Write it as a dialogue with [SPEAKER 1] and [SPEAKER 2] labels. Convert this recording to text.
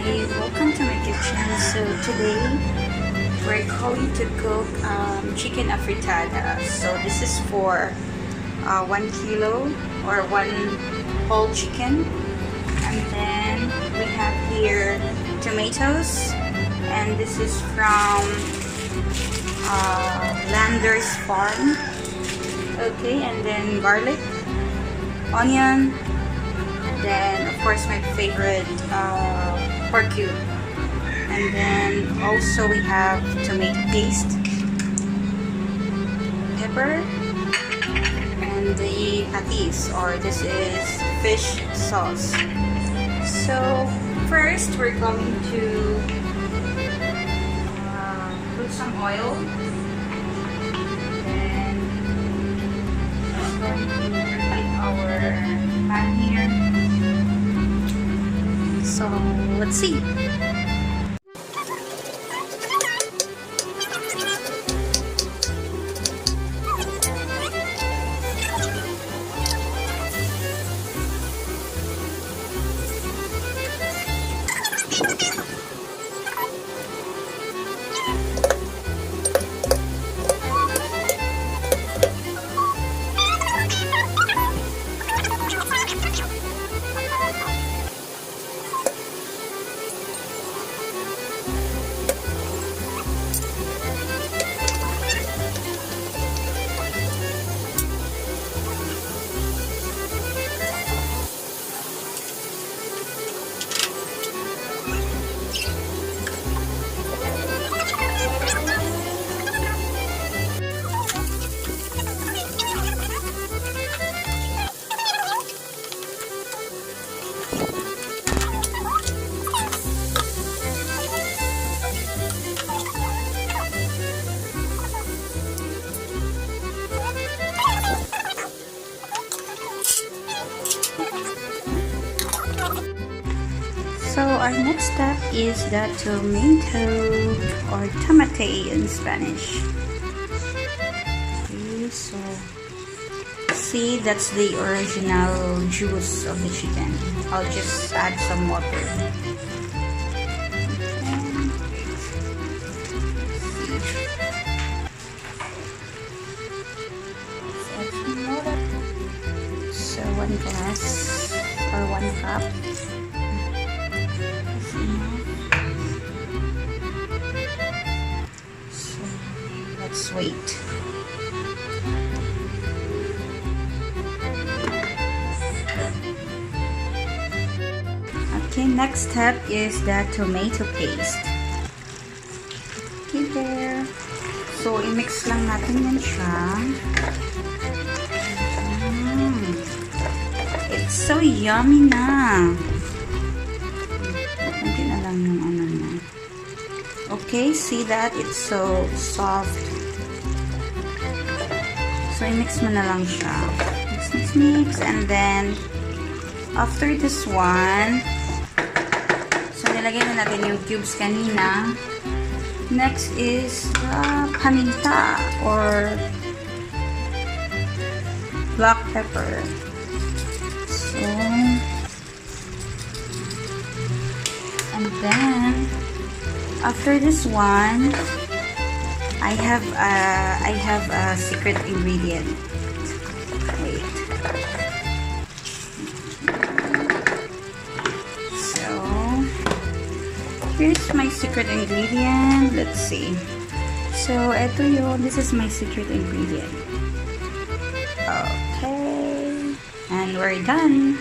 [SPEAKER 1] Hi, welcome to my kitchen. So today we're going to cook chicken afritada. So this is for 1 kilo or 1 whole chicken, and then we have here tomatoes, and this is from Lander's farm. Okay, and then garlic, onion, then of course my favorite pork cube, and then also we have tomato paste, pepper, and the patis, or this is fish sauce. So first we're going to put some oil, then we're going to preheat our pan here. So let's see. So our next step is the tomato, or tomate in Spanish. Okay, so see, that's the original juice of the chicken. I'll just add some water. So 1 glass or 1 cup. So let's wait. Okay, next step is the tomato paste. Okay, there. So i-mix lang natin yan siya. It's so yummy na. Okay, see that? It's so soft. So, i-mix mo na lang siya. Mix. And then, after this one, so, nilagay na natin yung cubes kanina. Next is paminta, or black pepper. So, and then, after this one, I have a secret ingredient. Wait. So here's my secret ingredient. Let's see. So eto yun. This is my secret ingredient. Okay, and we're done.